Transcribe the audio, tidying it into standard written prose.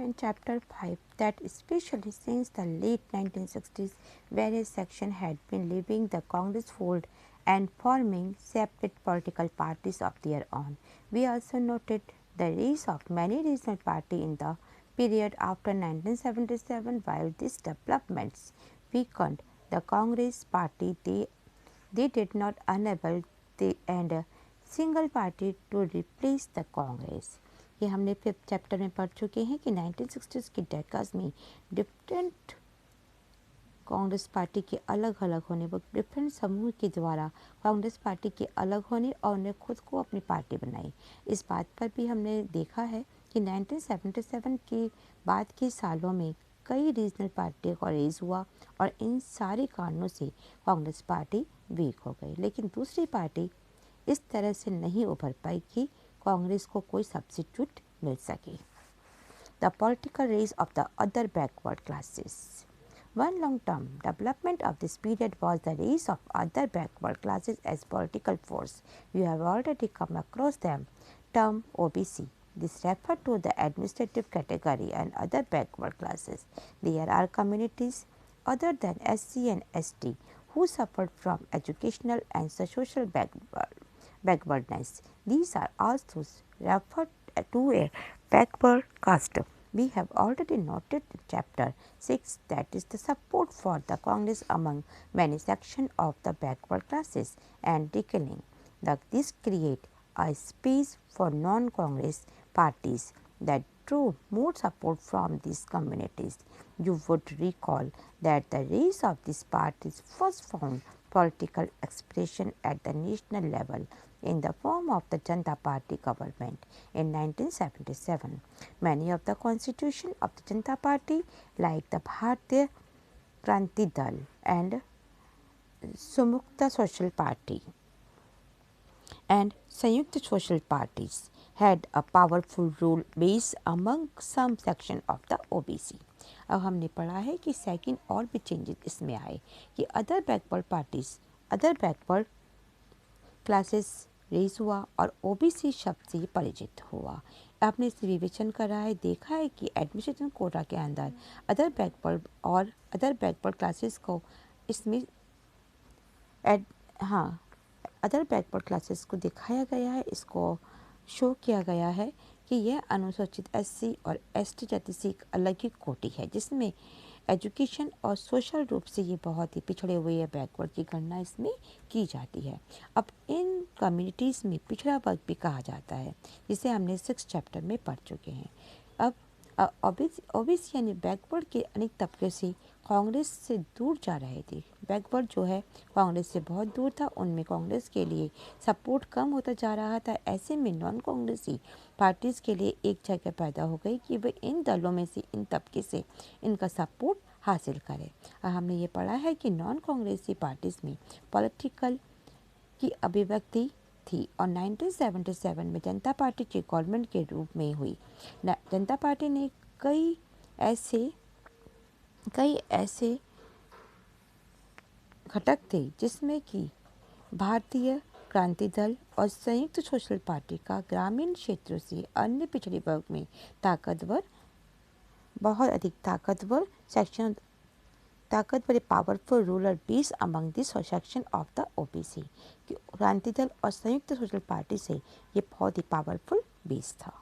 in chapter 5 that especially since the late 1960s, various sections had been leaving the Congress fold and forming separate political parties of their own. We also noted the rise of many regional parties in the period after 1977. While these developments weakened the Congress party, they did not enable the and single party to replace the Congress. ये हमने 5th chapter में पढ़ चुके हैं कि 1960s की डेकास में different Congress party के अलग अलग होने व डिफरेंट समूह के द्वारा कांग्रेस पार्टी के अलग होने और उन्हें खुद को अपनी पार्टी बनाई। इस बात पर भी हमने देखा है कि 1977 के बाद के सालों में कई रीजनल पार्टियों का रेज हुआ और इन सारे कारणों से कांग्रेस पार्टी वीक हो गई, लेकिन दूसरी पार्टी इस तरह से नहीं उभर पाई कि कांग्रेस को कोई सब्सिट्यूट मिल सके। The political rise of the other backward classes. One long-term development of this period was the rise of other backward classes as political force. You have already come across them term OBC. This refers to the administrative category and other backward classes. There are communities other than SC and ST who suffered from educational and social backwardness. These are also referred to a backward caste. We have already noted in chapter 6 that is the support for the Congress among many sections of the backward classes and declining. This create a space for non-Congress parties that drew more support from these communities. You would recall that the rise of these parties first found political expression at the national level in the form of the Janata Party government in 1977. Many of the constitution of the Janata Party like the Bharatiya Kranti Dal and Sumukta Social Party and Sanyukta Social Parties had a powerful role base among some section of the OBC. अब हमने पढ़ा है कि second और भी changes इसमें आए कि other backward parties other backward classes rise हुआ और ओबीसी शब्द से ये परिचित हुआ। आपने इसे विवेचन करा है, देखा है कि एडमिनिस्ट्रेशन कोटा के अंदर अदर बैकवर्ड क्लासेस को इसमें अदर बैकवर्ड क्लासेस को दिखाया गया है, इसको शो किया गया है कि यह अनुसूचित एससी और एसटी जाति से एक अलग ही कोटि है जिसमें एजुकेशन और सोशल रूप से ये बहुत ही पिछड़े हुए या बैकवर्ड की गणना इसमें की जाती है। अब इन कम्युनिटीज़ में पिछड़ा वर्ग भी कहा जाता है जिसे हमने 6 चैप्टर में पढ़ चुके हैं। अब ओबीसी यानी बैकवर्ड के अनेक तबके से कांग्रेस से दूर जा रहे थे। बैकवर्ड जो है कांग्रेस से बहुत दूर था, उनमें कांग्रेस के लिए सपोर्ट कम होता जा रहा था। ऐसे में नॉन कांग्रेसी पार्टीज़ के लिए एक जगह पैदा हो गई कि वे इन दलों में से इन तबके से इनका सपोर्ट हासिल करें। और हमने ये पढ़ा है कि नॉन कांग्रेसी पार्टीज़ में पॉलिटिकल की अभिव्यक्ति थी और 1977 में जनता पार्टी की गवर्नमेंट के रूप में हुई। जनता पार्टी ने कई ऐसे घटक थे जिसमें कि भारतीय क्रांति दल और संयुक्त सोशल पार्टी का ग्रामीण क्षेत्रों से अन्य पिछड़े वर्ग में बहुत अधिक ताकतवर powerful ruler base among this section of the OBC. Kranti Dal और संयुक्त सोशल पार्टी से ये बहुत ही पावरफुल बेस था।